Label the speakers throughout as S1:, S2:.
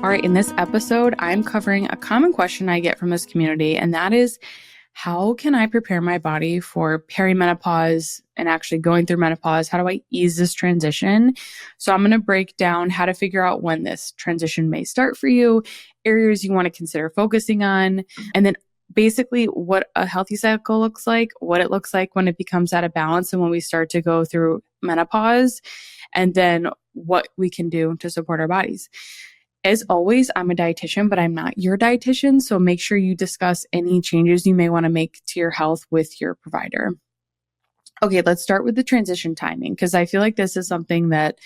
S1: All right, in this episode, I'm covering a common question I get from this community, and that is, how can I prepare my body for perimenopause and actually going through menopause? How do I ease this transition? So I'm going to break down how to figure out when this transition may start for you, areas you want to consider focusing on, and then basically what a healthy cycle looks like, what it looks like when it becomes out of balance and when we start to go through menopause, and then what we can do to support our bodies. As always, I'm a dietitian, but I'm not your dietitian. So make sure you discuss any changes you may want to make to your health with your provider. Okay, let's start with the transition timing, because I feel like this is something that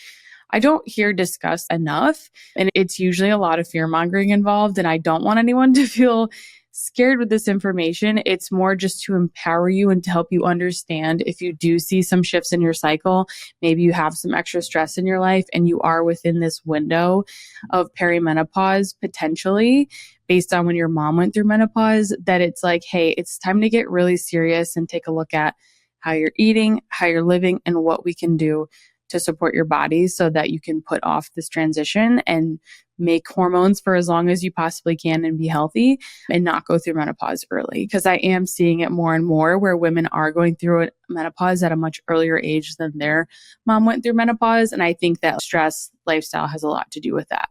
S1: I don't hear discussed enough. And it's usually a lot of fear mongering involved. And I don't want anyone to feel scared with this information. It's more just to empower you and to help you understand if you do see some shifts in your cycle, maybe you have some extra stress in your life and you are within this window of perimenopause potentially based on when your mom went through menopause, that it's like, hey, it's time to get really serious and take a look at how you're eating, how you're living, and what we can do to support your body so that you can put off this transition and make hormones for as long as you possibly can and be healthy and not go through menopause early. Because I am seeing it more and more where women are going through menopause at a much earlier age than their mom went through menopause. And I think that stress lifestyle has a lot to do with that.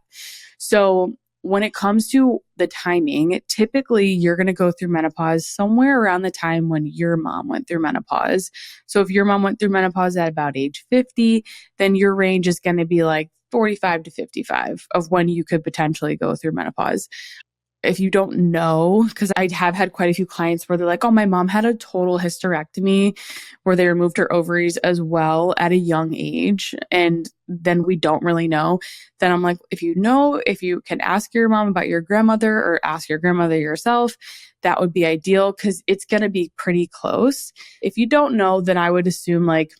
S1: So when it comes to the timing, typically you're going to go through menopause somewhere around the time when your mom went through menopause. So if your mom went through menopause at about age 50, then your range is going to be like 45 to 55 of when you could potentially go through menopause. If you don't know, because I have had quite a few clients where they're like, oh, my mom had a total hysterectomy where they removed her ovaries as well at a young age. And then we don't really know. Then I'm like, if you know, if you can ask your mom about your grandmother or ask your grandmother yourself, that would be ideal because it's going to be pretty close. If you don't know, then I would assume like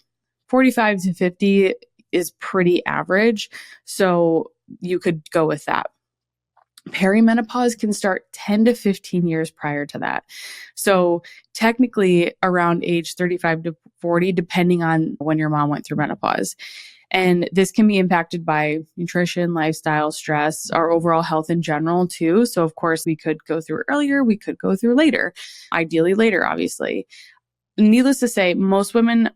S1: 45 to 50 is pretty average. So you could go with that. Perimenopause can start 10 to 15 years prior to that. So technically around age 35 to 40, depending on when your mom went through menopause. And this can be impacted by nutrition, lifestyle, stress, our overall health in general too. So of course we could go through earlier, we could go through later, ideally later, obviously. Needless to say, most women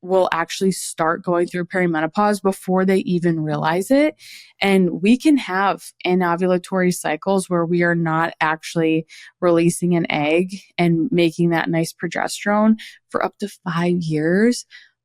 S1: will actually start going through perimenopause before they even realize it. And we can have anovulatory cycles where we are not actually releasing an egg and making that nice progesterone for up to 5 years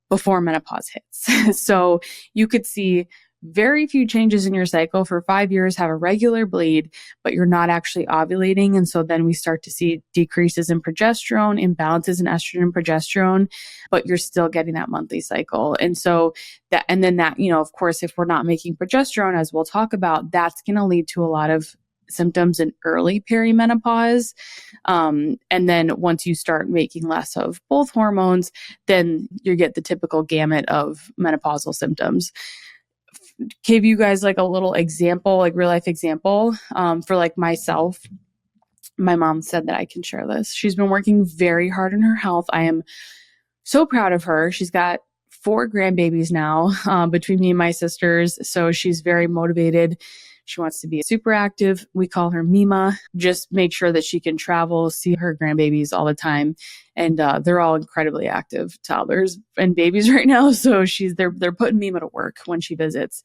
S1: before menopause hits. So you could see very few changes in your cycle for 5 years, have a regular bleed, but you're not actually ovulating. And so then we start to see decreases in progesterone, imbalances in estrogen and progesterone, but you're still getting that monthly cycle. And so that, and then that, of course, if we're not making progesterone, as we'll talk about, that's going to lead to a lot of symptoms in early perimenopause. And then once you start making less of both hormones, then you get the typical gamut of menopausal symptoms. Give you guys like a little example, like real life example, for like myself. My mom said that I can share this. She's been working very hard on her health. I am so proud of her. She's got 4 grandbabies now, between me and my sisters. So she's very motivated. She wants to be super active. We call her Mima. Just make sure that she can travel, see her grandbabies all the time. And they're all incredibly active toddlers and babies right now. So they're putting Mima to work when she visits.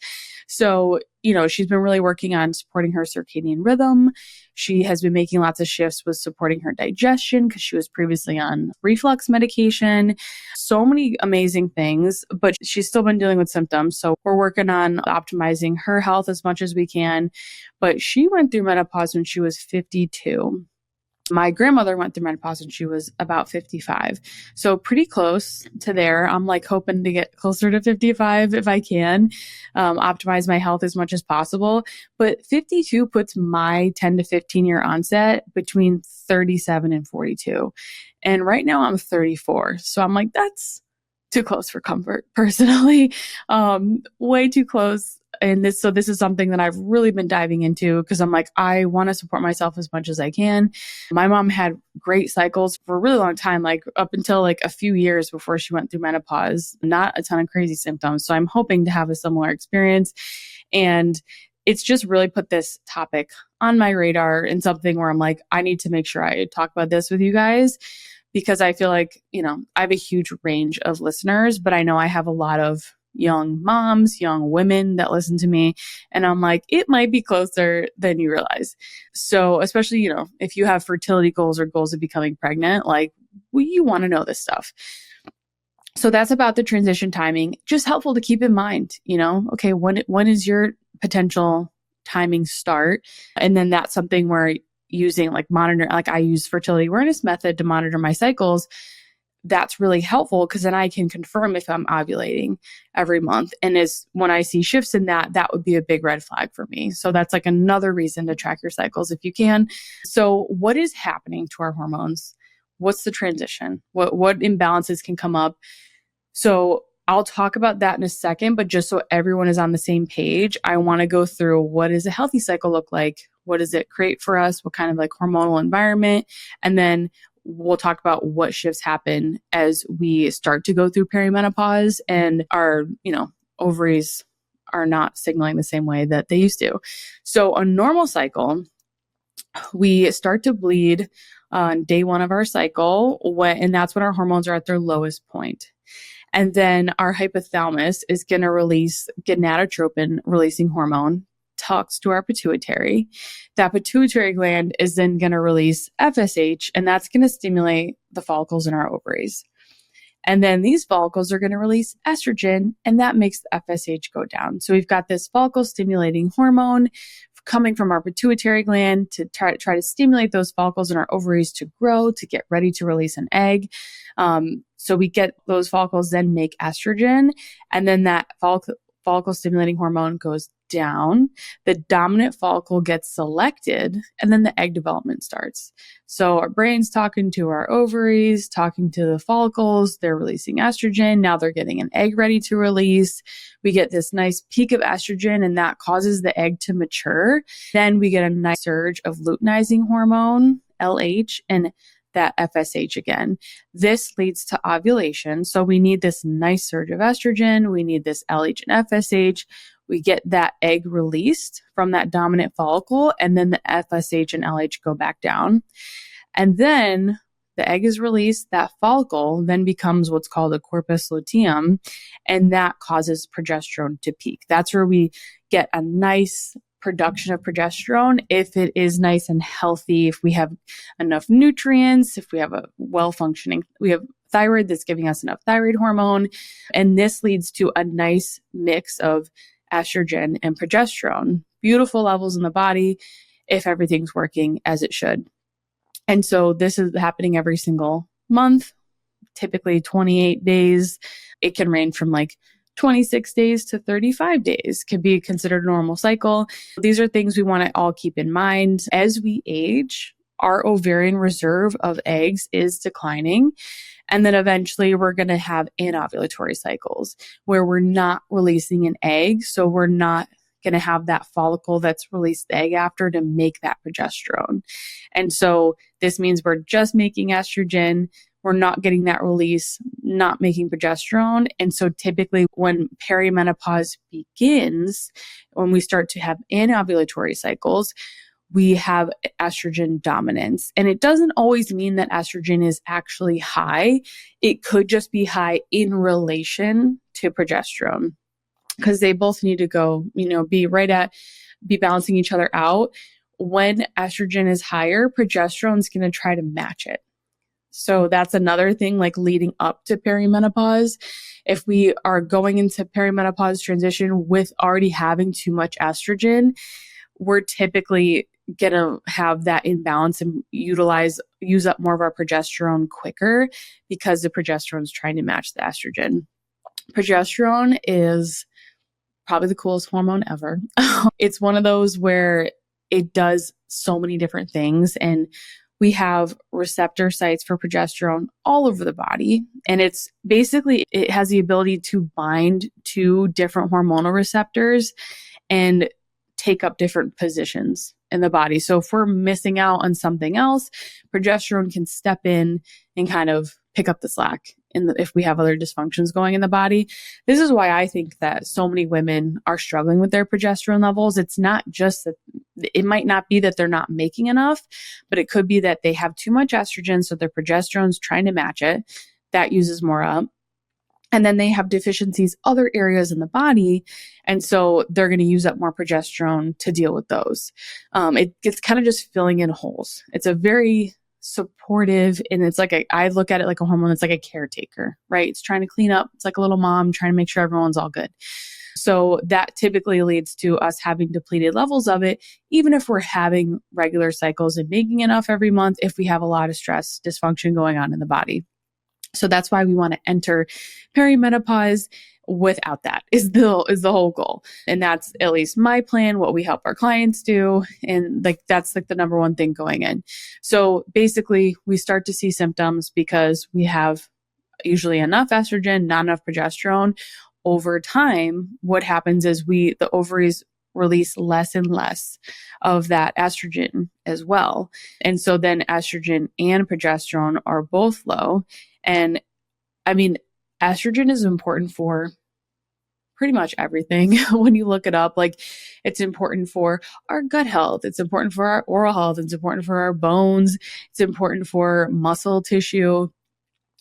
S1: So, she's been really working on supporting her circadian rhythm. She has been making lots of shifts with supporting her digestion because she was previously on reflux medication. So many amazing things, but she's still been dealing with symptoms. So we're working on optimizing her health as much as we can. But she went through menopause when she was 52. My grandmother went through menopause when she was about 55. So pretty close to there. I'm like hoping to get closer to 55 if I can, optimize my health as much as possible. But 52 puts my 10 to 15 year onset between 37 and 42. And right now I'm 34. So I'm like, that's too close for comfort personally. Way too close. And so this is something that I've really been diving into because I'm like, I want to support myself as much as I can. My mom had great cycles for a really long time, like up until like a few years before she went through menopause, not a ton of crazy symptoms. So I'm hoping to have a similar experience. And it's just really put this topic on my radar and something where I'm like, I need to make sure I talk about this with you guys because I feel like, I have a huge range of listeners, but I know I have a lot of young moms, young women that listen to me. And I'm like, it might be closer than you realize. So especially, if you have fertility goals or goals of becoming pregnant, like you want to know this stuff. So that's about the transition timing. Just helpful to keep in mind, okay, when is your potential timing start? And then that's something where using I use fertility awareness method to monitor my cycles. That's really helpful because then I can confirm if I'm ovulating every month. And when I see shifts in that would be a big red flag for me. So that's like another reason to track your cycles if you can. So what is happening to our hormones? What's the transition? What imbalances can come up? So I'll talk about that in a second, but just so everyone is on the same page, I want to go through what does a healthy cycle look like? What does it create for us? What kind of hormonal environment? And then we'll talk about what shifts happen as we start to go through perimenopause and our, ovaries are not signaling the same way that they used to. So a normal cycle, we start to bleed on day 1 of our cycle, and that's when our hormones are at their lowest point. And then our hypothalamus is going to release gonadotropin releasing hormone, talks to our pituitary. That pituitary gland is then going to release FSH, and that's going to stimulate the follicles in our ovaries. And then these follicles are going to release estrogen, and that makes the FSH go down. So we've got this follicle stimulating hormone coming from our pituitary gland to try to stimulate those follicles in our ovaries to grow, to get ready to release an egg. So we get those follicles then make estrogen, and then that follicle stimulating hormone goes down. The dominant follicle gets selected, and then the egg development starts. So our brain's talking to our ovaries, talking to the follicles. They're releasing estrogen. Now they're getting an egg ready to release. We get this nice peak of estrogen, and that causes the egg to mature. Then we get a nice surge of luteinizing hormone, LH, and that FSH again. This leads to ovulation. So we need this nice surge of estrogen. We need this LH and FSH. We get that egg released from that dominant follicle, and then the FSH and LH go back down. And then the egg is released, that follicle then becomes what's called a corpus luteum, and that causes progesterone to peak. That's where we get a nice production of progesterone if it is nice and healthy, if we have enough nutrients, if we have we have thyroid that's giving us enough thyroid hormone. And this leads to a nice mix of estrogen and progesterone, beautiful levels in the body if everything's working as it should. And so this is happening every single month, typically 28 days. It can range from 26 days to 35 days could be considered a normal cycle. These are things we want to all keep in mind. As we age, our ovarian reserve of eggs is declining. And then eventually we're going to have anovulatory cycles where we're not releasing an egg. So we're not going to have that follicle that's released the egg after to make that progesterone. And so this means we're just making estrogen. We're not getting that release, not making progesterone. And so typically when perimenopause begins, when we start to have anovulatory cycles, we have estrogen dominance. And it doesn't always mean that estrogen is actually high. It could just be high in relation to progesterone because they both need to go, be balancing each other out. When estrogen is higher, progesterone is going to try to match it. So that's another thing leading up to perimenopause. If we are going into perimenopause transition with already having too much estrogen, we're typically going to have that imbalance and use up more of our progesterone quicker because the progesterone is trying to match the estrogen. Progesterone is probably the coolest hormone ever. It's one of those where it does so many different things, and we have receptor sites for progesterone all over the body. And it has the ability to bind to different hormonal receptors and take up different positions in the body. So if we're missing out on something else, progesterone can step in and kind of pick up the slack if we have other dysfunctions going in the body. This is why I think that so many women are struggling with their progesterone levels. It's not just that it might not be that they're not making enough, but it could be that they have too much estrogen, so their progesterone's trying to match it. That uses more up. And then they have deficiencies other areas in the body. And so they're going to use up more progesterone to deal with those. It's kind of just filling in holes. It's a very supportive, and it's like I look at it like a hormone that's like a caretaker, right? It's trying to clean up. It's like a little mom trying to make sure everyone's all good. So that typically leads to us having depleted levels of it, even if we're having regular cycles and making enough every month, if we have a lot of stress, dysfunction going on in the body. So that's why we want to enter perimenopause without that is the whole goal. And that's at least my plan, what we help our clients do. And that's the number one thing going in. So basically we start to see symptoms because we have usually enough estrogen, not enough progesterone. Over time, what happens is the ovaries release less and less of that estrogen as well. And so then estrogen and progesterone are both low. And I mean, estrogen is important for pretty much everything. When you look it up, it's important for our gut health. It's important for our oral health. It's important for our bones. It's important for muscle tissue.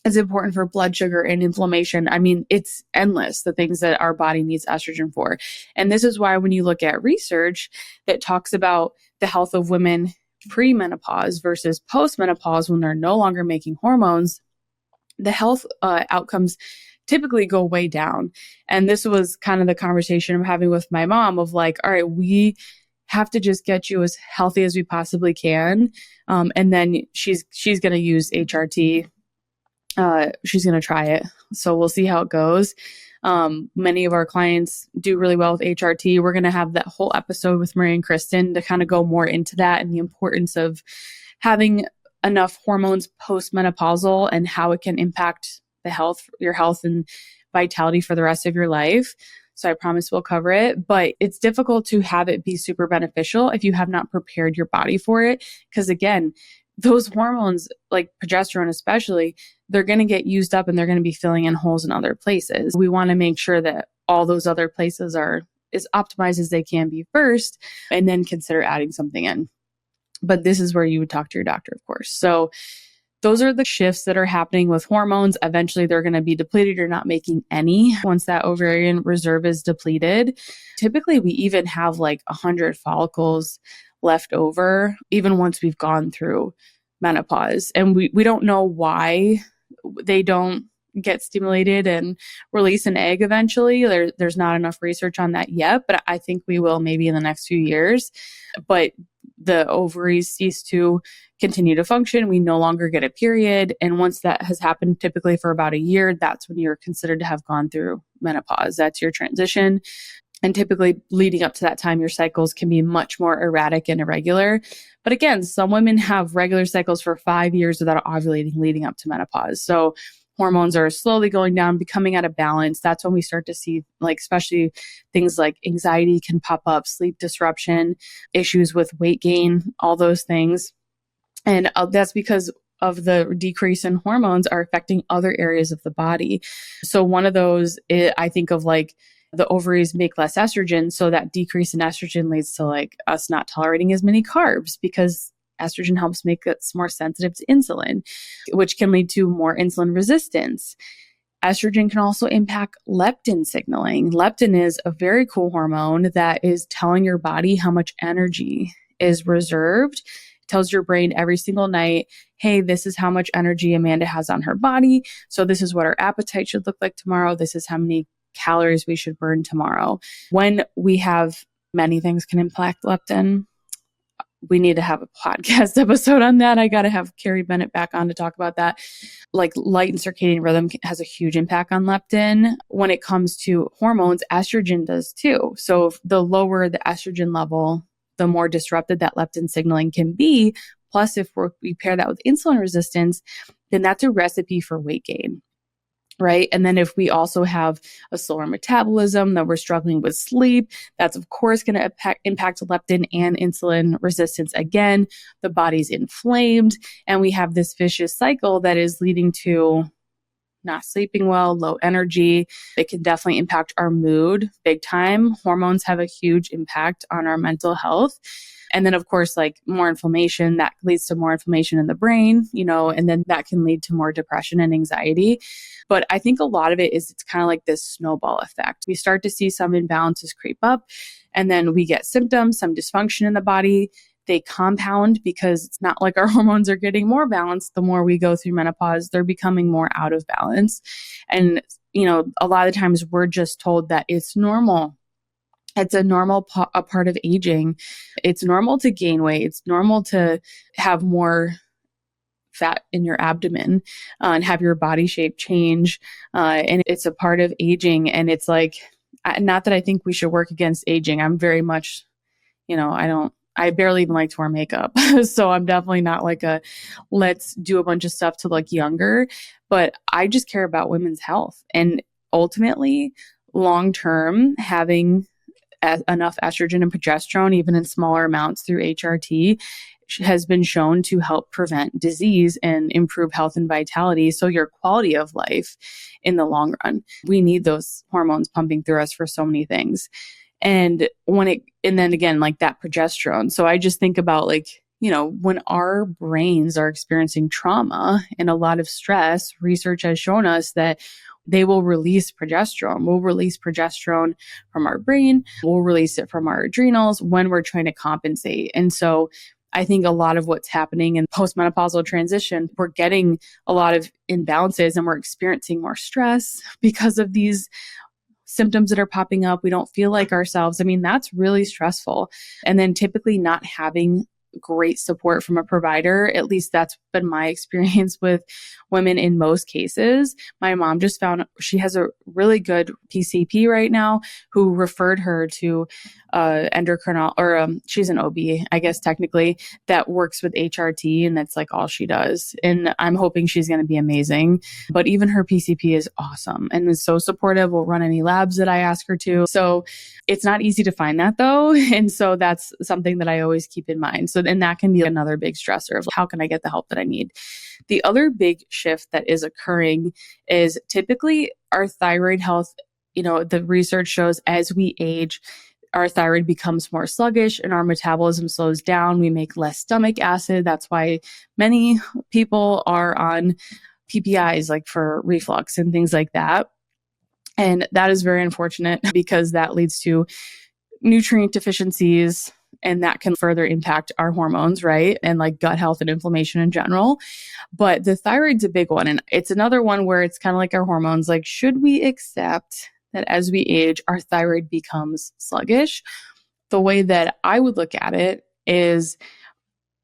S1: It's important for blood sugar and inflammation. I mean, it's endless, the things that our body needs estrogen for. And this is why when you look at research that talks about the health of women pre-menopause versus post-menopause, when they're no longer making hormones, the health outcomes typically go way down. And this was kind of the conversation I'm having with my mom of all right, we have to just get you as healthy as we possibly can. And then she's going to use HRT. She's going to try it. So we'll see how it goes. Many of our clients do really well with HRT. We're going to have that whole episode with Marie and Kristen to kind of go more into that and the importance of having enough hormones post-menopausal and how it can impact your health and vitality for the rest of your life. So I promise we'll cover it, but it's difficult to have it be super beneficial if you have not prepared your body for it. Because again, those hormones, like progesterone especially, they're going to get used up and they're going to be filling in holes in other places. We want to make sure that all those other places are as optimized as they can be first, and then consider adding something in. But this is where you would talk to your doctor, of course. So those are the shifts that are happening with hormones. Eventually, they're going to be depleted. You're not making any once that ovarian reserve is depleted. Typically, we even have 100 follicles left over, even once we've gone through menopause. And we don't know why they don't get stimulated and release an egg eventually. There's not enough research on that yet, but I think we will maybe in the next few years. But the ovaries cease to continue to function. We no longer get a period. And once that has happened, typically for about a year, that's when you're considered to have gone through menopause. That's your transition. And typically leading up to that time, your cycles can be much more erratic and irregular. But again, some women have regular cycles for 5 years without ovulating leading up to menopause. So hormones are slowly going down, becoming out of balance. That's when we start to see, especially things like anxiety can pop up, sleep disruption, issues with weight gain, all those things. And that's because of the decrease in hormones are affecting other areas of the body. So one of those, I think of the ovaries make less estrogen. So that decrease in estrogen leads to us not tolerating as many carbs because estrogen helps make us more sensitive to insulin, which can lead to more insulin resistance. Estrogen can also impact leptin signaling. Leptin is a very cool hormone that is telling your body how much energy is reserved. It tells your brain every single night, hey, this is how much energy Amanda has on her body. So this is what our appetite should look like tomorrow. This is how many calories we should burn tomorrow. When we have many things can impact leptin, we need to have a podcast episode on that. I got to have Carrie Bennett back on to talk about that. Light and circadian rhythm has a huge impact on leptin. When it comes to hormones, estrogen does too. So if the lower the estrogen level, the more disrupted that leptin signaling can be. Plus, if we pair that with insulin resistance, then that's a recipe for weight gain. right? And then if we also have a slower metabolism, that we're struggling with sleep, that's of course going to impact leptin and insulin resistance again. The body's inflamed, and we have this vicious cycle that is leading to not sleeping well, low energy. It can definitely impact our mood big time. Hormones have a huge impact on our mental health. And then, of course, like more inflammation, that leads to more inflammation in the brain, and then that can lead to more depression and anxiety. But I think a lot of it is it's kind of like this snowball effect. We start to see some imbalances creep up, and then we get symptoms, some dysfunction in the body. They compound because it's not like our hormones are getting more balanced. The more we go through menopause, they're becoming more out of balance. And, a lot of times we're just told that it's normal. It's a normal a part of aging. It's normal to gain weight. It's normal to have more fat in your abdomen and have your body shape change. And it's a part of aging. And it's like, not that I think we should work against aging. I'm very much, I barely even like to wear makeup. So I'm definitely not like let's do a bunch of stuff to look younger, but I just care about women's health. And ultimately, long term, having enough estrogen and progesterone, even in smaller amounts through HRT, has been shown to help prevent disease and improve health and vitality. So your quality of life in the long run. We need those hormones pumping through us for so many things. And then again, like that progesterone. So I just think about when our brains are experiencing trauma and a lot of stress, research has shown us that they will release progesterone. We'll release progesterone from our brain. We'll release it from our adrenals when we're trying to compensate. And so I think a lot of what's happening in postmenopausal transition, we're getting a lot of imbalances and we're experiencing more stress because of these symptoms that are popping up. We don't feel like ourselves. I mean, that's really stressful. And then typically not having great support from a provider. At least that's been my experience with women in most cases. My mom just found she has a really good PCP right now who referred her to she's an OB, I guess technically, that works with HRT, and that's like all she does. And I'm hoping she's going to be amazing. But even her PCP is awesome and is so supportive, will run any labs that I ask her to. So it's not easy to find that though. And so that's something that I always keep in mind. And that can be another big stressor of how can I get the help that I need? The other big shift that is occurring is typically our thyroid health. The research shows as we age, our thyroid becomes more sluggish and our metabolism slows down. We make less stomach acid. That's why many people are on PPIs, like for reflux and things like that. And that is very unfortunate because that leads to nutrient deficiencies, and that can further impact our hormones, right? And like gut health and inflammation in general. But the thyroid's a big one. And it's another one where it's kind of like our hormones. Like, should we accept that as we age, our thyroid becomes sluggish? The way that I would look at it is,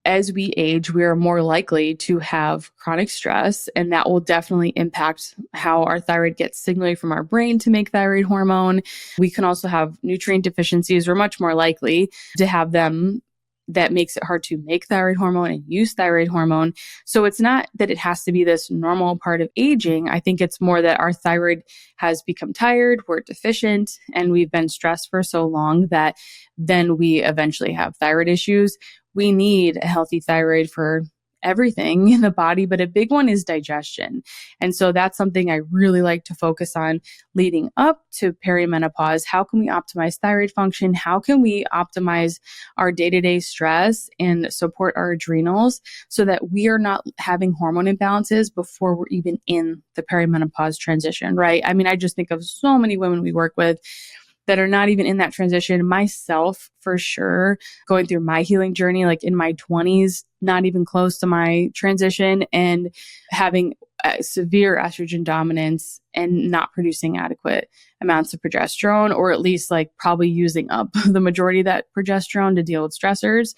S1: as we age, we are more likely to have chronic stress, and that will definitely impact how our thyroid gets signaling from our brain to make thyroid hormone. We can also have nutrient deficiencies. We're much more likely to have them. That makes it hard to make thyroid hormone and use thyroid hormone. So it's not that it has to be this normal part of aging. I think it's more that our thyroid has become tired, we're deficient, and we've been stressed for so long that then we eventually have thyroid issues. We need a healthy thyroid for everything in the body, but a big one is digestion. And so that's something I really like to focus on leading up to perimenopause. How can we optimize thyroid function? How can we optimize our day-to-day stress and support our adrenals so that we are not having hormone imbalances before we're even in the perimenopause transition, right? I mean, I just think of so many women we work with that are not even in that transition. Myself, for sure, going through my healing journey, like in my 20s, not even close to my transition, and having severe estrogen dominance and not producing adequate amounts of progesterone, or at least like probably using up the majority of that progesterone to deal with stressors.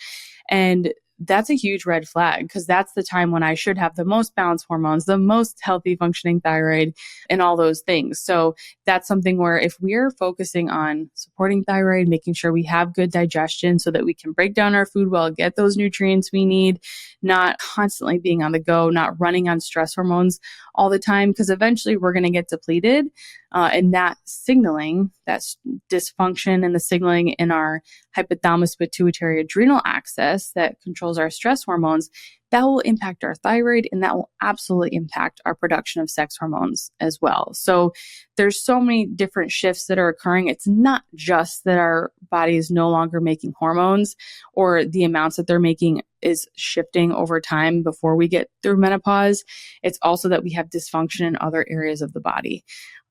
S1: And that's a huge red flag because that's the time when I should have the most balanced hormones, the most healthy functioning thyroid, and all those things. So that's something where if we're focusing on supporting thyroid, making sure we have good digestion so that we can break down our food well, get those nutrients we need, not constantly being on the go, not running on stress hormones all the time, because eventually we're going to get depleted. And that signaling, that's dysfunction in the signaling in our hypothalamus pituitary adrenal axis that controls our stress hormones, that will impact our thyroid, and that will absolutely impact our production of sex hormones as well. So there's so many different shifts that are occurring. It's not just that our body is no longer making hormones or the amounts that they're making is shifting over time before we get through menopause. It's also that we have dysfunction in other areas of the body.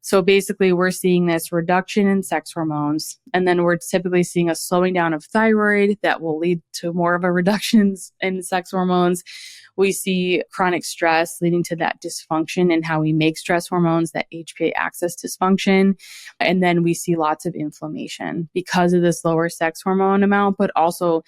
S1: So basically, we're seeing this reduction in sex hormones, and then we're typically seeing a slowing down of thyroid that will lead to more of a reduction in sex hormones. We see chronic stress leading to that dysfunction in how we make stress hormones, that HPA axis dysfunction. And then we see lots of inflammation because of this lower sex hormone amount, but also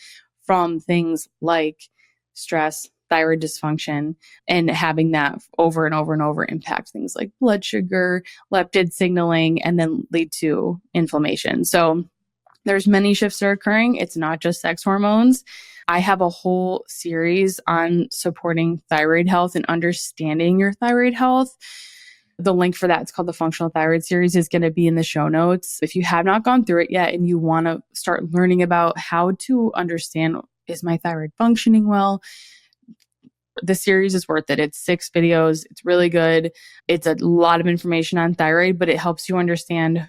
S1: from things like stress, thyroid dysfunction, and having that over and over and over impact things like blood sugar, leptin signaling, and then lead to inflammation. So there's many shifts that are occurring. It's not just sex hormones. I have a whole series on supporting thyroid health and understanding your thyroid health. The link for that, it's called the Functional Thyroid Series, is going to be in the show notes. If you have not gone through it yet and you want to start learning about how to understand, is my thyroid functioning well? The series is worth it. It's 6 videos. It's really good. It's a lot of information on thyroid, but it helps you understand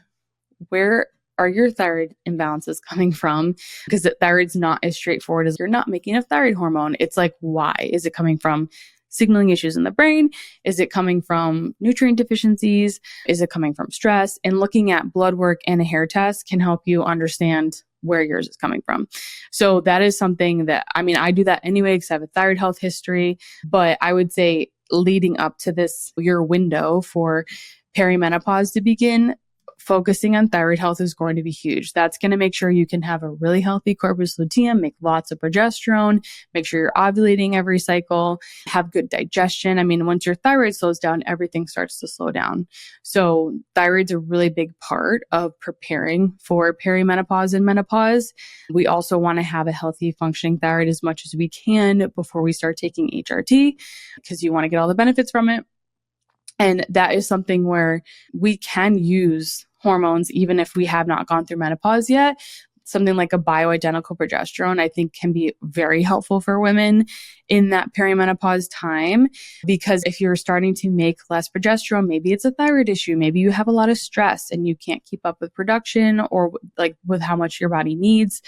S1: where are your thyroid imbalances coming from, because the thyroid's not as straightforward as you're not making enough thyroid hormone. It's like, why? Is it coming from signaling issues in the brain? Is it coming from nutrient deficiencies? Is it coming from stress? And looking at blood work and a hair test can help you understand where yours is coming from. So that is something that, I do that anyway because I have a thyroid health history, but I would say leading up to this, your window for perimenopause to begin, focusing on thyroid health is going to be huge. That's going to make sure you can have a really healthy corpus luteum, make lots of progesterone, make sure you're ovulating every cycle, have good digestion. Once your thyroid slows down, everything starts to slow down. So thyroid's a really big part of preparing for perimenopause and menopause. We also want to have a healthy functioning thyroid as much as we can before we start taking HRT, because you want to get all the benefits from it. And that is something where we can use hormones even if we have not gone through menopause yet. Something like a bioidentical progesterone, I think, can be very helpful for women in that perimenopause time, because if you're starting to make less progesterone, maybe it's a thyroid issue, maybe you have a lot of stress and you can't keep up with production or like with how much your body needs,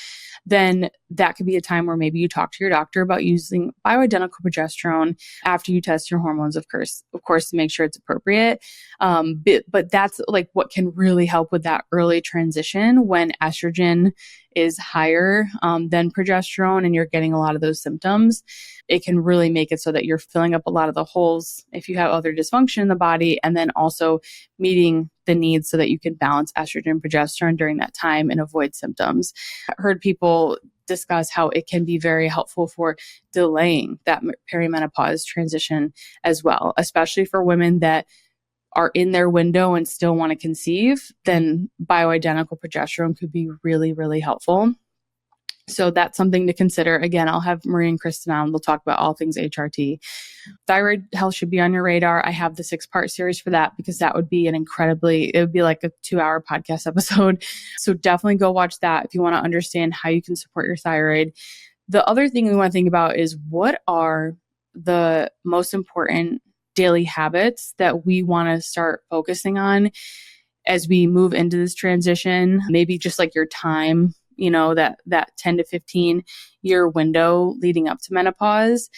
S1: then that could be a time where maybe you talk to your doctor about using bioidentical progesterone after you test your hormones, of course, to make sure it's appropriate. But that's like what can really help with that early transition when estrogen is higher than progesterone and you're getting a lot of those symptoms. It can really make it so that you're filling up a lot of the holes if you have other dysfunction in the body, and then also meeting the needs so that you can balance estrogen and progesterone during that time and avoid symptoms. I've heard people discuss how it can be very helpful for delaying that perimenopause transition as well, especially for women that are in their window and still want to conceive. Then bioidentical progesterone could be really, really helpful. So that's something to consider. Again, I'll have Marie and Kristen on. We'll talk about all things HRT. Thyroid health should be on your radar. I have the 6-part series for that because that would be it would be like a 2-hour podcast episode. So definitely go watch that if you want to understand how you can support your thyroid. The other thing we want to think about is, what are the most important daily habits that we want to start focusing on as we move into this transition? Maybe just like your time, that 10 to 15 year window leading up to menopause.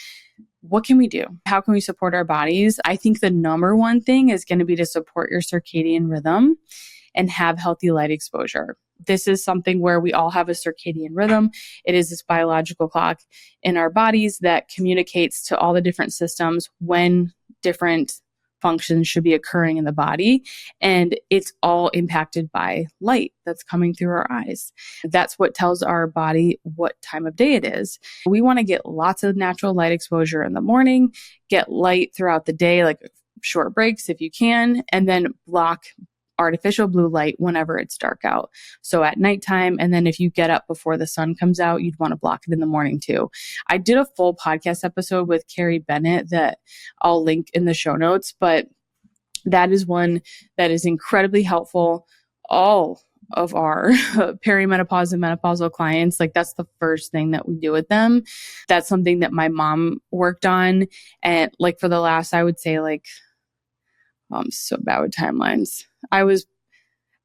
S1: What can we do? How can we support our bodies? I think the number one thing is going to be to support your circadian rhythm and have healthy light exposure. This is something where we all have a circadian rhythm. It is this biological clock in our bodies that communicates to all the different systems when different functions should be occurring in the body. And it's all impacted by light that's coming through our eyes. That's what tells our body what time of day it is. We want to get lots of natural light exposure in the morning, get light throughout the day, like short breaks if you can, and then block artificial blue light whenever it's dark out. So at nighttime, and then if you get up before the sun comes out, you'd want to block it in the morning too. I did a full podcast episode with Carrie Bennett that I'll link in the show notes, but that is one that is incredibly helpful. All of our perimenopause and menopausal clients, like that's the first thing that we do with them. That's something that my mom worked on. And like for the last, I would say like, I'm so bad with timelines. I was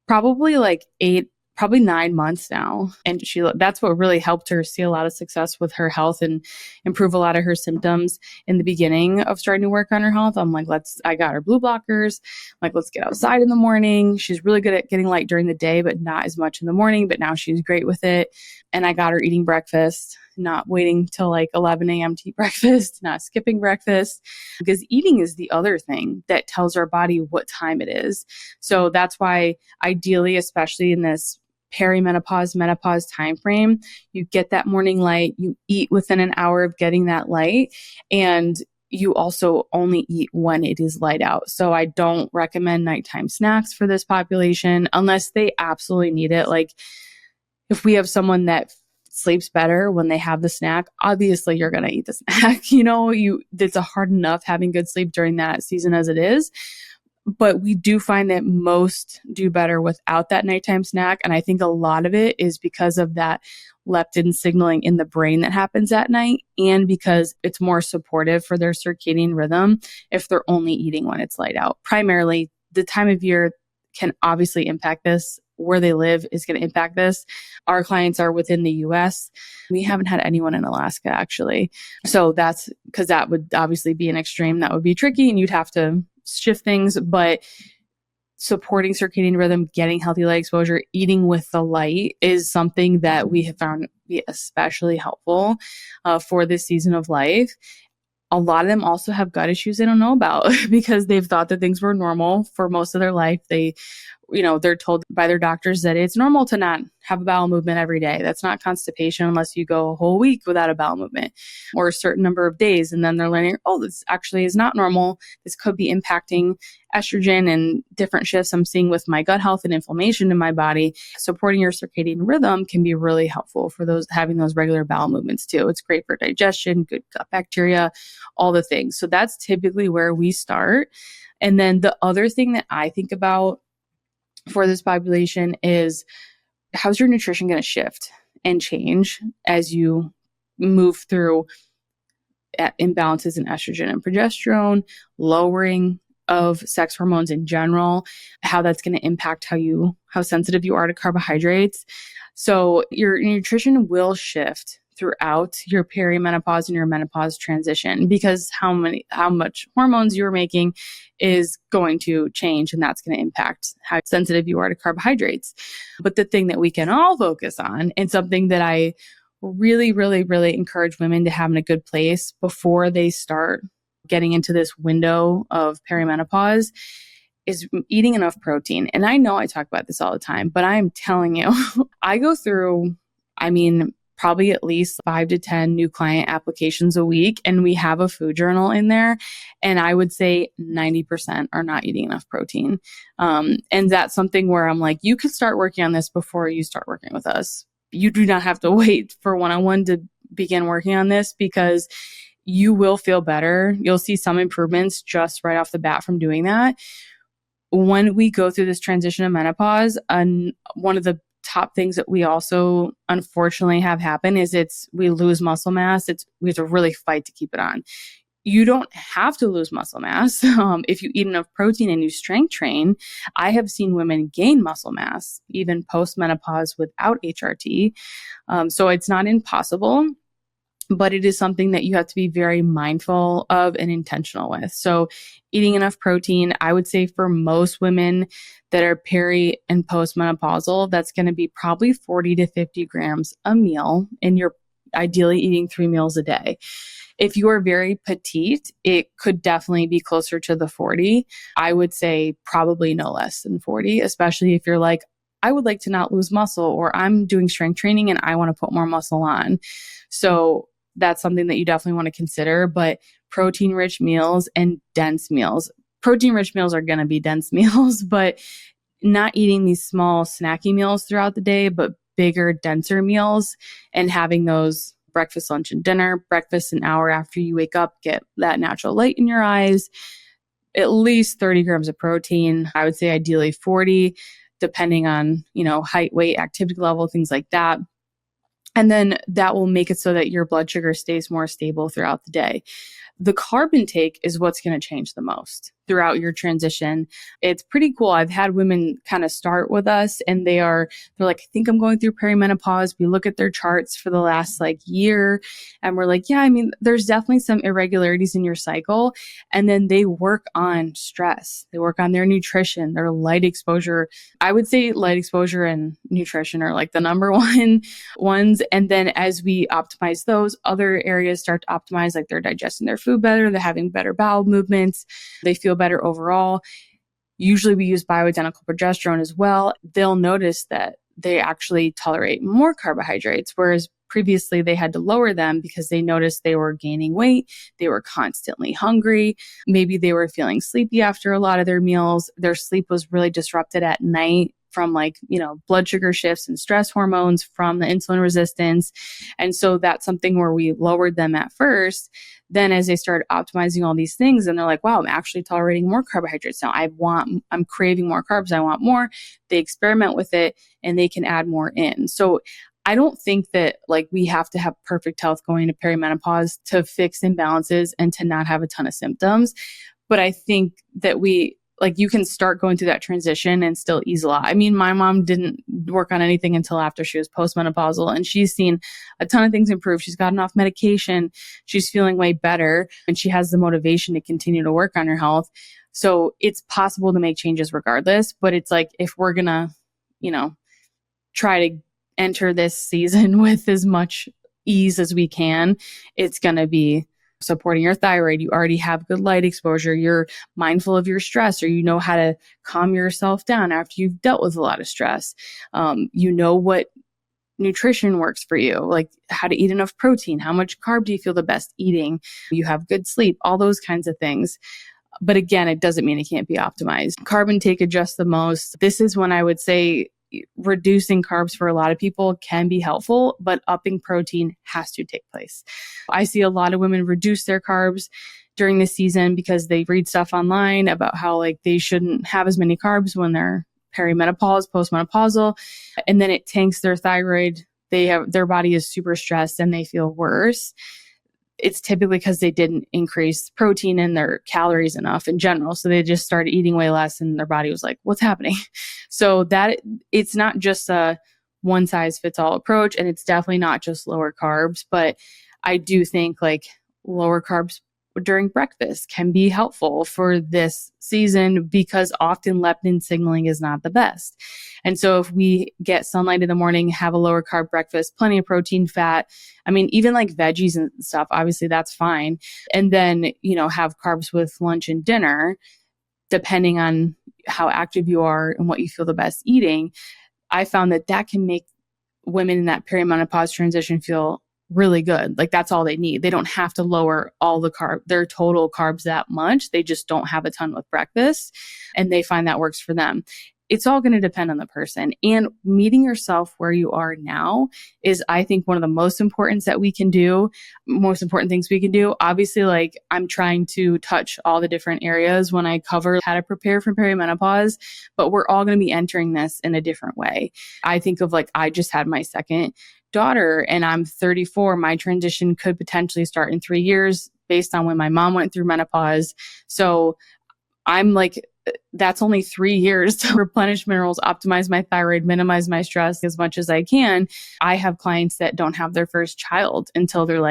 S1: probably like 9 months now. And that's what really helped her see a lot of success with her health and improve a lot of her symptoms in the beginning of starting to work on her health. I'm like, I got her blue blockers. I'm like, let's get outside in the morning. She's really good at getting light during the day, but not as much in the morning, but now she's great with it. And I got her eating breakfast, not waiting till like 11 a.m. to eat breakfast, not skipping breakfast, because eating is the other thing that tells our body what time it is. So that's why ideally, especially in this perimenopause, menopause timeframe, you get that morning light, you eat within an hour of getting that light, and you also only eat when it is light out. So I don't recommend nighttime snacks for this population unless they absolutely need it. Like if we have someone that sleeps better when they have the snack, obviously you're going to eat the snack. It's hard enough having good sleep during that season as it is. But we do find that most do better without that nighttime snack. And I think a lot of it is because of that leptin signaling in the brain that happens at night, and because it's more supportive for their circadian rhythm if they're only eating when it's light out. Primarily, the time of year can obviously impact this. Where they live is going to impact this. Our clients are within the US. We haven't had anyone in Alaska, actually. So that's because that would obviously be an extreme. That would be tricky and you'd have to shift things. But supporting circadian rhythm, getting healthy light exposure, eating with the light is something that we have found to be especially helpful for this season of life. A lot of them also have gut issues they don't know about because they've thought that things were normal for most of their life. They're told by their doctors that it's normal to not have a bowel movement every day. That's not constipation unless you go a whole week without a bowel movement or a certain number of days. And then they're learning, this actually is not normal. This could be impacting estrogen and different shifts I'm seeing with my gut health and inflammation in my body. Supporting your circadian rhythm can be really helpful for those having those regular bowel movements too. It's great for digestion, good gut bacteria, all the things. So that's typically where we start. And then the other thing that I think about for this population is how's your nutrition going to shift and change as you move through imbalances in estrogen and progesterone, lowering of sex hormones in general, how that's going to impact how sensitive you are to carbohydrates. So your nutrition will shift throughout your perimenopause and your menopause transition because how much hormones you're making is going to change, and that's going to impact how sensitive you are to carbohydrates. But the thing that we can all focus on, and something that I really, really, really encourage women to have in a good place before they start getting into this window of perimenopause, is eating enough protein. And I know I talk about this all the time, but I'm telling you, I go through, probably at least 5 to 10 new client applications a week. And we have a food journal in there. And I would say 90% are not eating enough protein. And that's something where I'm like, you could start working on this before you start working with us. You do not have to wait for one-on-one to begin working on this because you will feel better. You'll see some improvements just right off the bat from doing that. When we go through this transition of menopause, one of the top things that we also unfortunately have happen is we lose muscle mass. We have to really fight to keep it on. You don't have to lose muscle mass. If you eat enough protein and you strength train, I have seen women gain muscle mass even post-menopause without HRT. So it's not impossible, but it is something that you have to be very mindful of and intentional with. So eating enough protein, I would say for most women that are peri and postmenopausal, that's going to be probably 40 to 50 grams a meal in your ideally eating 3 meals a day. If you are very petite, it could definitely be closer to the 40. I would say probably no less than 40, especially if you're like, I would like to not lose muscle, or I'm doing strength training and I want to put more muscle on. So that's something that you definitely want to consider. But protein rich meals and dense meals. Protein rich meals are going to be dense meals, but not eating these small snacky meals throughout the day, but bigger, denser meals, and having those breakfast, lunch, and dinner. Breakfast an hour after you wake up, get that natural light in your eyes, at least 30 grams of protein. I would say ideally 40, depending on, height, weight, activity level, things like that. And then that will make it so that your blood sugar stays more stable throughout the day. The carb intake is what's going to change the most throughout your transition. It's pretty cool. I've had women kind of start with us and they're like, I think I'm going through perimenopause. We look at their charts for the last year and we're like, yeah, I mean, there's definitely some irregularities in your cycle. And then they work on stress. They work on their nutrition, their light exposure. I would say light exposure and nutrition are the number one ones. And then as we optimize those, other areas start to optimize, like they're digesting their food better, they're having better bowel movements, they feel better overall. Usually we use bioidentical progesterone as well. They'll notice that they actually tolerate more carbohydrates, whereas previously they had to lower them because they noticed they were gaining weight, they were constantly hungry, maybe they were feeling sleepy after a lot of their meals, their sleep was really disrupted at night from blood sugar shifts and stress hormones from the insulin resistance. And so that's something where we lowered them at first. Then as they started optimizing all these things and they're like, wow, I'm actually tolerating more carbohydrates now. I'm craving more carbs. I want more. They experiment with it and they can add more in. So I don't think that we have to have perfect health going to perimenopause to fix imbalances and to not have a ton of symptoms. But I think that you can start going through that transition and still ease a lot. I mean, my mom didn't work on anything until after she was postmenopausal, and she's seen a ton of things improve. She's gotten off medication. She's feeling way better, and she has the motivation to continue to work on her health. So it's possible to make changes regardless, but it's if we're going to, try to enter this season with as much ease as we can, it's going to be supporting your thyroid. You already have good light exposure. You're mindful of your stress, or you know how to calm yourself down after you've dealt with a lot of stress. You know what nutrition works for you, like how to eat enough protein, how much carb do you feel the best eating? You have good sleep, all those kinds of things. But again, it doesn't mean it can't be optimized. Carb intake adjusts the most. This is when I would say reducing carbs for a lot of people can be helpful, but upping protein has to take place. I see a lot of women reduce their carbs during the season because they read stuff online about how they shouldn't have as many carbs when they're perimenopause, postmenopausal, and then it tanks their thyroid. Their body is super stressed and they feel worse. It's typically because they didn't increase protein in their calories enough in general. So they just started eating way less and their body was like, what's happening? So that it's not just a one size fits all approach. And it's definitely not just lower carbs, but I do think lower carbs during breakfast can be helpful for this season because often leptin signaling is not the best. And so if we get sunlight in the morning, have a lower carb breakfast, plenty of protein, fat, I mean, even veggies and stuff, obviously that's fine. And then, have carbs with lunch and dinner, depending on how active you are and what you feel the best eating. I found that can make women in that perimenopause transition feel really good. That's all they need. They don't have to lower all their total carbs that much. They just don't have a ton with breakfast and they find that works for them. It's all going to depend on the person, and meeting yourself where you are now is, I think, one of the most important things we can do. Obviously, I'm trying to touch all the different areas when I cover how to prepare for perimenopause, but we're all going to be entering this in a different way. I think of I just had my second daughter and I'm 34. My transition could potentially start in 3 years based on when my mom went through menopause. So I'm that's only 3 years to replenish minerals, optimize my thyroid, minimize my stress as much as I can. I have clients that don't have their first child until they're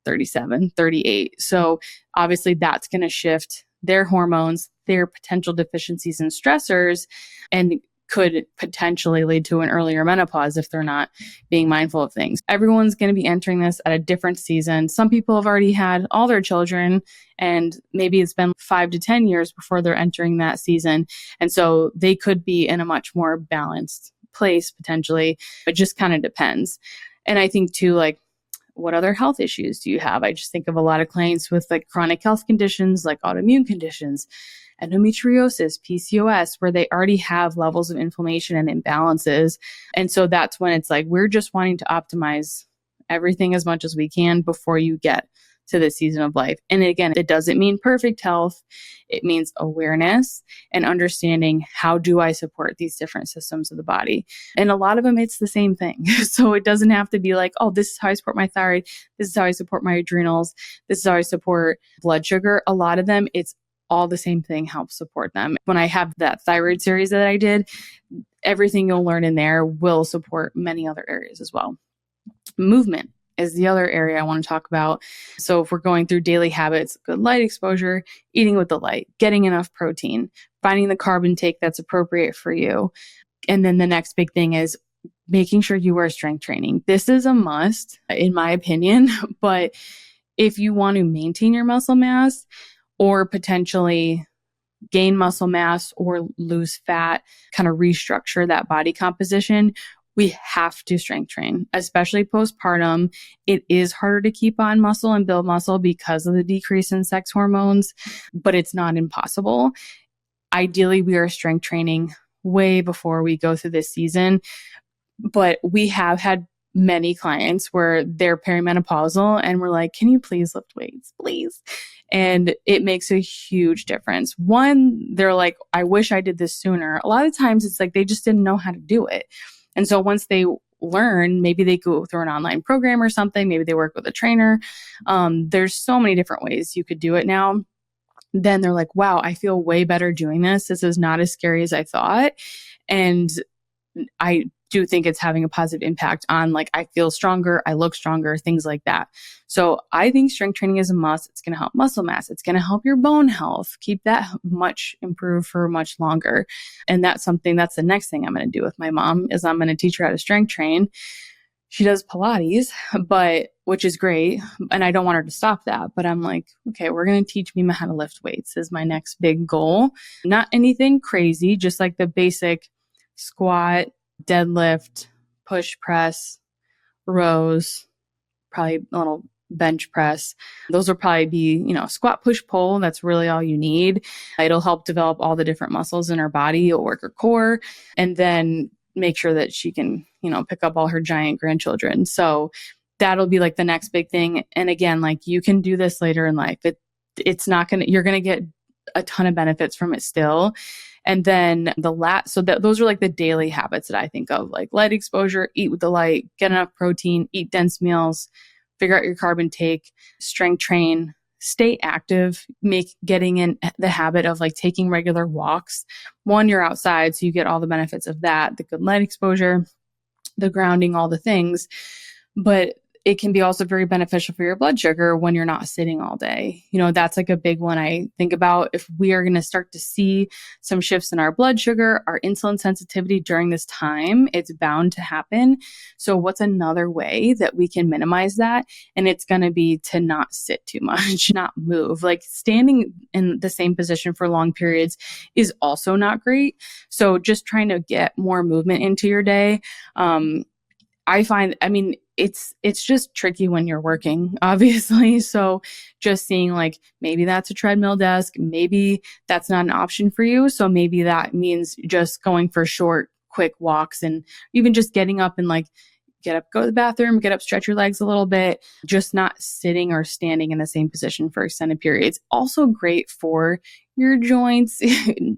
S1: 37, 38. So obviously that's going to shift their hormones, their potential deficiencies and stressors, and could potentially lead to an earlier menopause if they're not being mindful of things. Everyone's going to be entering this at a different season. Some people have already had all their children, and maybe it's been 5 to 10 years before they're entering that season. And so they could be in a much more balanced place potentially. It just kind of depends. And I think too, like, what other health issues do you have? I just think of a lot of clients with like chronic health conditions, like autoimmune conditions, endometriosis, PCOS, where they already have levels of inflammation and imbalances. And so that's when it's like, we're just wanting to optimize everything as much as we can before you get to this season of life. And again, it doesn't mean perfect health. It means awareness and understanding, how do I support these different systems of the body? And a lot of them, it's the same thing. So it doesn't have to be like, oh, this is how I support my thyroid. This is how I support my adrenals. This is how I support blood sugar. A lot of them, it's all the same thing helps support them. When I have that thyroid series that I did, everything you'll learn in there will support many other areas as well. Movement is the other area I want to talk about. So if we're going through daily habits, good light exposure, eating with the light, getting enough protein, finding the carb intake that's appropriate for you. And then the next big thing is making sure you are strength training. This is a must, in my opinion, but if you want to maintain your muscle mass or potentially gain muscle mass or lose fat, kind of restructure that body composition, we have to strength train, especially postpartum. It is harder to keep on muscle and build muscle because of the decrease in sex hormones, but it's not impossible. Ideally, we are strength training way before we go through this season, but we have had many clients where they're perimenopausal and we're like, can you please lift weights, please? And it makes a huge difference. One, they're like, I wish I did this sooner. A lot of times it's like they just didn't know how to do it. And so once they learn, maybe they go through an online program or something, maybe they work with a trainer. There's so many different ways you could do it now. Then they're like, wow, I feel way better doing this. This is not as scary as I thought. And I do think it's having a positive impact on, like, I feel stronger, I look stronger, things like that. So I think strength training is a must. It's going to help muscle mass. It's going to help your bone health, keep that much improved for much longer. And that's the next thing I'm going to do with my mom is I'm going to teach her how to strength train. She does Pilates, which is great. And I don't want her to stop that, but I'm like, okay, we're going to teach me how to lift weights is my next big goal. Not anything crazy, just like the basic squat, deadlift, push press, rows, probably a little bench press. Those will probably be, squat, push, pull. That's really all you need. It'll help develop all the different muscles in her body. You'll work her core and then make sure that she can, pick up all her giant grandchildren. So that'll be like the next big thing. And again, like, you can do this later in life. You're going to get a ton of benefits from it still. And then those are like the daily habits that I think of, like light exposure, eat with the light, get enough protein, eat dense meals, figure out your carb intake, strength train, stay active, getting in the habit of like taking regular walks. One, you're outside, so you get all the benefits of that, the good light exposure, the grounding, all the things. But it can be also very beneficial for your blood sugar when you're not sitting all day. That's like a big one I think about. If we are going to start to see some shifts in our blood sugar, our insulin sensitivity during this time, it's bound to happen. So what's another way that we can minimize that? And it's going to be to not sit too much, not move. Like, standing in the same position for long periods is also not great. So just trying to get more movement into your day. It's just tricky when you're working, obviously. So just seeing, like, maybe that's a treadmill desk, maybe that's not an option for you. So maybe that means just going for short, quick walks, and even just getting up and like get up, go to the bathroom, get up, stretch your legs a little bit, just not sitting or standing in the same position for extended periods. Also great for your joints,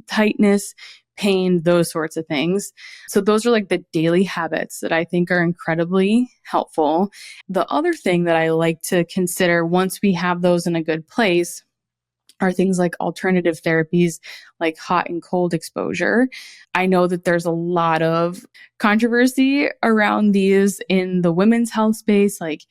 S1: tightness, pain, those sorts of things. So those are like the daily habits that I think are incredibly helpful. The other thing that I like to consider once we have those in a good place are things like alternative therapies, like hot and cold exposure. I know that there's a lot of controversy around these in the women's health space. Like,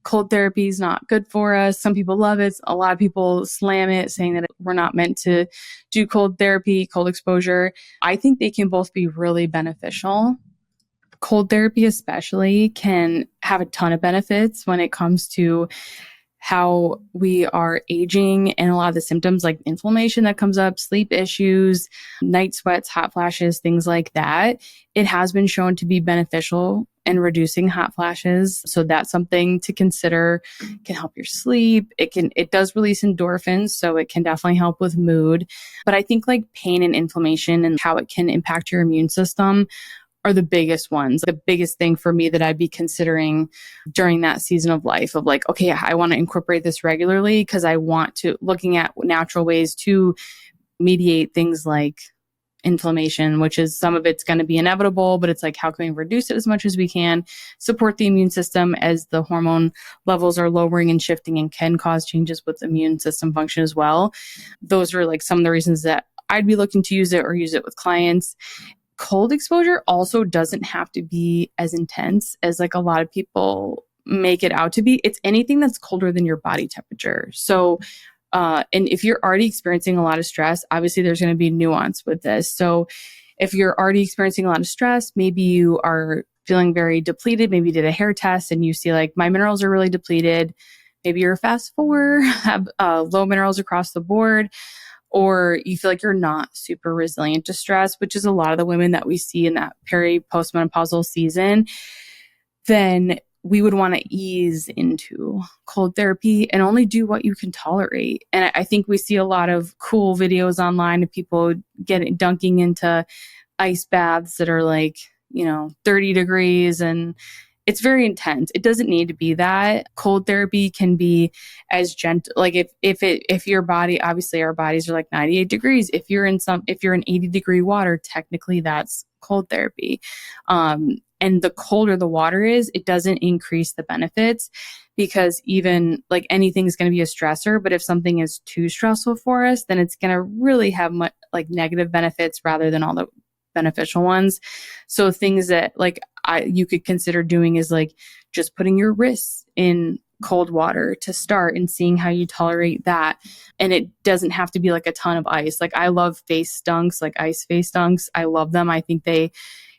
S1: cold therapy is not good for us. Some people love it. A lot of people slam it, saying that we're not meant to do cold therapy, cold exposure. I think they can both be really beneficial. Cold therapy especially can have a ton of benefits when it comes to how we are aging and a lot of the symptoms like inflammation that comes up, sleep issues, night sweats, hot flashes, things like that. It has been shown to be beneficial in reducing hot flashes. So that's something to consider. It can help your sleep. It does release endorphins, so it can definitely help with mood. But I think like pain and inflammation and how it can impact your immune system are the biggest ones. The biggest thing for me that I'd be considering during that season of life of like, okay, I want to incorporate this regularly because I want to, looking at natural ways to mediate things like inflammation, which is some of it's going to be inevitable, but it's like, how can we reduce it as much as we can, support the immune system as the hormone levels are lowering and shifting and can cause changes with immune system function as well. Those are like some of the reasons that I'd be looking to use it or use it with clients. Cold exposure also doesn't have to be as intense as like a lot of people make it out to be. It's anything that's colder than your body temperature. So, and if you're already experiencing a lot of stress, obviously there's going to be nuance with this. So if you're already experiencing a lot of stress, maybe you are feeling very depleted, maybe you did a hair test and you see like my minerals are really depleted. Maybe you're a fast 4, have low minerals across the board. Or you feel like you're not super resilient to stress, which is a lot of the women that we see in that postmenopausal season, then we would want to ease into cold therapy and only do what you can tolerate. And I think we see a lot of cool videos online of people dunking into ice baths that are like, 30 degrees, and it's very intense. It doesn't need to be that. Cold therapy can be as gentle. Like if your body, obviously our bodies are like 98 degrees. If you're in 80-degree water, technically that's cold therapy. And the colder the water is, it doesn't increase the benefits, because even like anything's going to be a stressor, but if something is too stressful for us, then it's going to really have like negative benefits rather than all the beneficial ones. So things that like you could consider doing is like just putting your wrists in cold water to start and seeing how you tolerate that. And it doesn't have to be like a ton of ice. Like I love face dunks, like ice face dunks. I love them. I think they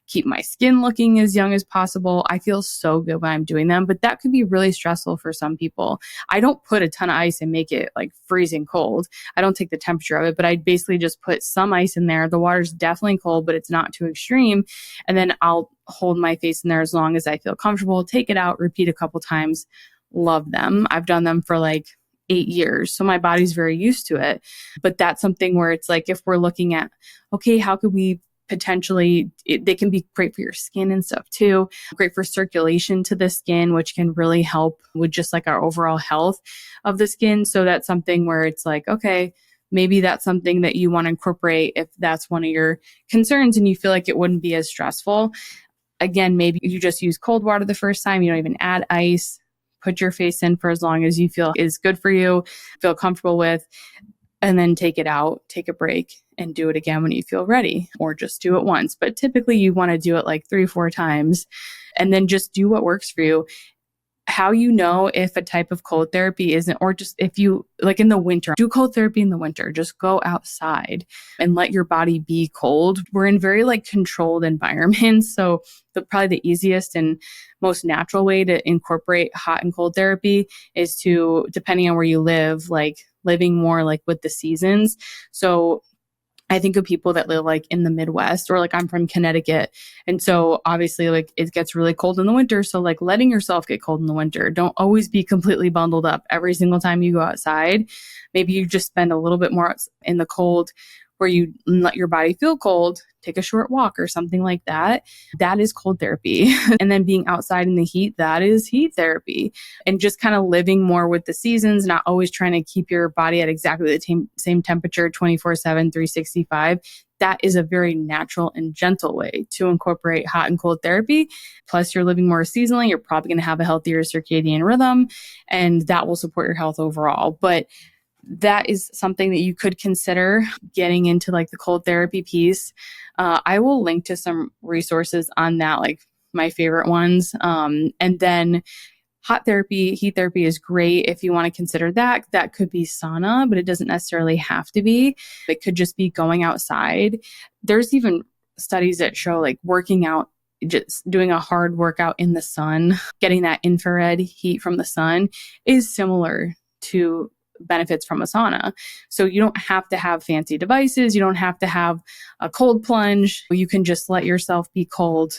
S1: keep my skin looking as young as possible. I feel so good when I'm doing them, but that could be really stressful for some people. I don't put a ton of ice and make it like freezing cold. I don't take the temperature of it, but I basically just put some ice in there. The water's definitely cold, but it's not too extreme. And then I'll hold my face in there as long as I feel comfortable, take it out, repeat a couple times. Love them. I've done them for like 8 years. So my body's very used to it. But that's something where it's like, if we're looking at, okay, how could we potentially, they can be great for your skin and stuff too, great for circulation to the skin, which can really help with just like our overall health of the skin. So that's something where it's like, okay, maybe that's something that you want to incorporate if that's one of your concerns and you feel like it wouldn't be as stressful. Again, maybe you just use cold water the first time, you don't even add ice, put your face in for as long as you feel is good for you, feel comfortable with, and then take it out, take a break, and do it again when you feel ready, or just do it once. But typically you want to do it like 3-4 times and then just do what works for you. How you know if a type of cold therapy isn't, or just if you like in the winter, do cold therapy in the winter, just go outside and let your body be cold. We're in very like controlled environments. So probably the easiest and most natural way to incorporate hot and cold therapy is to, depending on where you live, like living more like with the seasons. So I think of people that live like in the Midwest, or like I'm from Connecticut. And so obviously like it gets really cold in the winter. So like letting yourself get cold in the winter, don't always be completely bundled up every single time you go outside. Maybe you just spend a little bit more in the cold where you let your body feel cold, take a short walk or something like that. That is cold therapy. And then being outside in the heat, that is heat therapy. And just kind of living more with the seasons, not always trying to keep your body at exactly the same temperature 24/7, 365. That is a very natural and gentle way to incorporate hot and cold therapy. Plus, you're living more seasonally. You're probably going to have a healthier circadian rhythm, and that will support your health overall. But that is something that you could consider getting into, like the cold therapy piece. I will link to some resources on that, like my favorite ones. And then Hot therapy, heat therapy is great if you want to consider that. That could be sauna, but it doesn't necessarily have to be. It could just be going outside. There's even studies that show like working out, just doing a hard workout in the sun, getting that infrared heat from the sun is similar to benefits from a sauna. So you don't have to have fancy devices. You don't have to have a cold plunge. You can just let yourself be cold,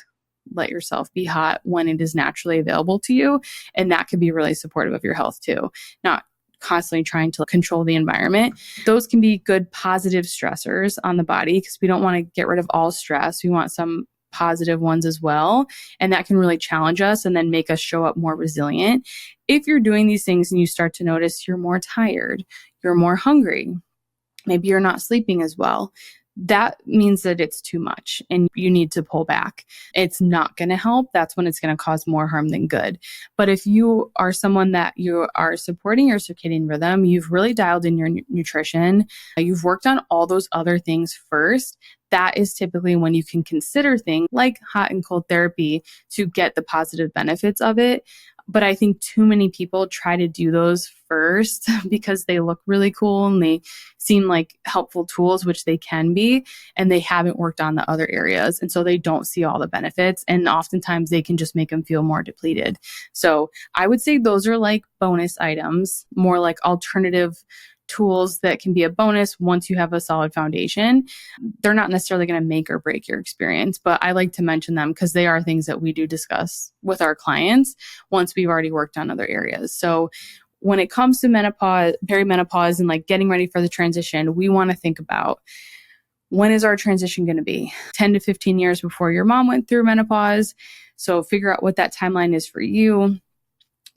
S1: let yourself be hot when it is naturally available to you. And that can be really supportive of your health too. Not constantly trying to control the environment. Those can be good positive stressors on the body because we don't want to get rid of all stress. We want some positive ones as well. And that can really challenge us and then make us show up more resilient. If you're doing these things and you start to notice you're more tired, you're more hungry, maybe you're not sleeping as well, that means that it's too much and you need to pull back. It's not going to help. That's when it's going to cause more harm than good. But if you are someone that you are supporting your circadian rhythm, you've really dialed in your nutrition, you've worked on all those other things first, that is typically when you can consider things like hot and cold therapy to get the positive benefits of it. But I think too many people try to do those first because they look really cool and they seem like helpful tools, which they can be, and they haven't worked on the other areas. And so they don't see all the benefits. And oftentimes they can just make them feel more depleted. So I would say those are like bonus items, more like alternative tools that can be a bonus once you have a solid foundation. They're not necessarily going to make or break your experience, but I like to mention them because they are things that we do discuss with our clients once we've already worked on other areas. So when it comes to menopause, perimenopause, and like getting ready for the transition, we want to think about when is our transition going to be? 10 to 15 years before your mom went through menopause. So figure out what that timeline is for you.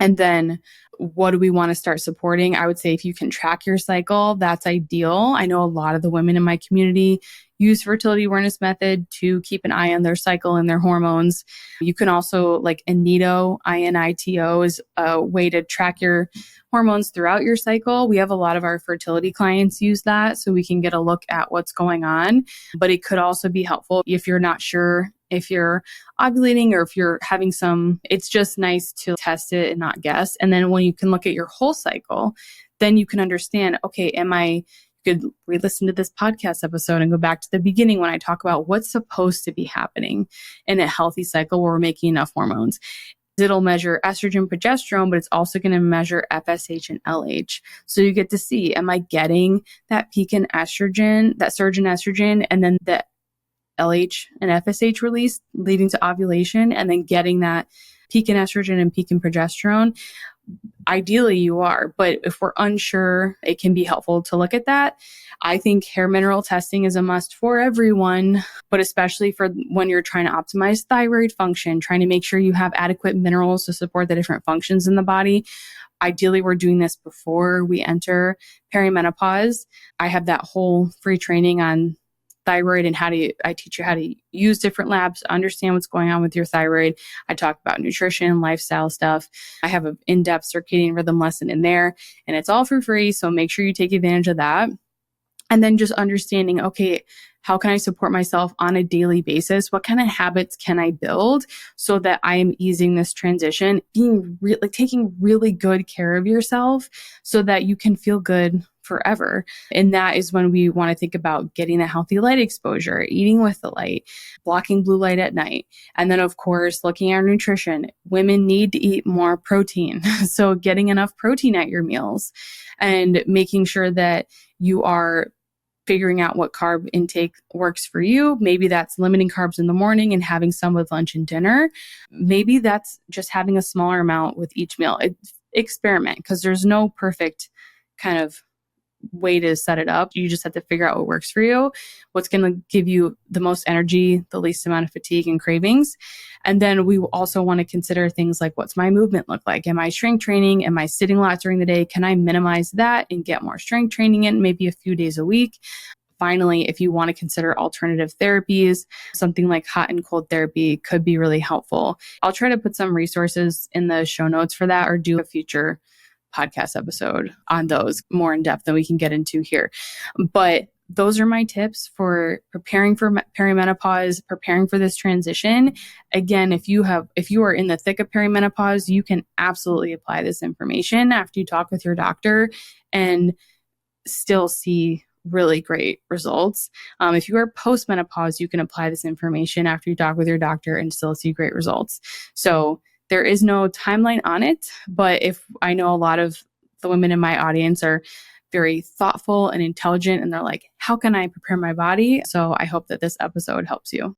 S1: And then what do we want to start supporting? I would say if you can track your cycle, that's ideal. I know a lot of the women in my community use fertility awareness method to keep an eye on their cycle and their hormones. You can also like INITO, INITO is a way to track your hormones throughout your cycle. We have a lot of our fertility clients use that so we can get a look at what's going on. But it could also be helpful if you're not sure if you're ovulating or if you're having it's just nice to test it and not guess. And then when you can look at your whole cycle, then you can understand, okay, you could re-listen to this podcast episode and go back to the beginning when I talk about what's supposed to be happening in a healthy cycle where we're making enough hormones. It'll measure estrogen, progesterone, but it's also going to measure FSH and LH. So you get to see, am I getting that peak in estrogen, that surge in estrogen, and then the LH and FSH release leading to ovulation, and then getting that peak in estrogen and peak in progesterone? Ideally you are, but if we're unsure, it can be helpful to look at that. I think hair mineral testing is a must for everyone, but especially for when you're trying to optimize thyroid function, trying to make sure you have adequate minerals to support the different functions in the body. Ideally, we're doing this before we enter perimenopause. I have that whole free training on thyroid and I teach you how to use different labs, understand what's going on with your thyroid. I talk about nutrition, lifestyle stuff. I have an in-depth circadian rhythm lesson in there, and it's all for free. So make sure you take advantage of that. And then just understanding, okay, how can I support myself on a daily basis? What kind of habits can I build so that I am easing this transition, taking really good care of yourself so that you can feel good forever. And that is when we want to think about getting a healthy light exposure, eating with the light, blocking blue light at night. And then, of course, looking at our nutrition. Women need to eat more protein. So getting enough protein at your meals and making sure that you are figuring out what carb intake works for you. Maybe that's limiting carbs in the morning and having some with lunch and dinner. Maybe that's just having a smaller amount with each meal. Experiment, because there's no perfect kind of way to set it up. You just have to figure out what works for you, what's going to give you the most energy, the least amount of fatigue and cravings. And then we also want to consider things like, what's my movement look like? Am I strength training? Am I sitting a lot during the day? Can I minimize that and get more strength training in maybe a few days a week? Finally, if you want to consider alternative therapies, something like hot and cold therapy could be really helpful. I'll try to put some resources in the show notes for that, or do a future podcast episode on those more in depth than we can get into here. But those are my tips for preparing for perimenopause, preparing for this transition. Again, if you are in the thick of perimenopause, you can absolutely apply this information after you talk with your doctor and still see really great results. If you are postmenopause, you can apply this information after you talk with your doctor and still see great results. So there is no timeline on it, but if I know a lot of the women in my audience are very thoughtful and intelligent, and they're like, how can I prepare my body? So I hope that this episode helps you.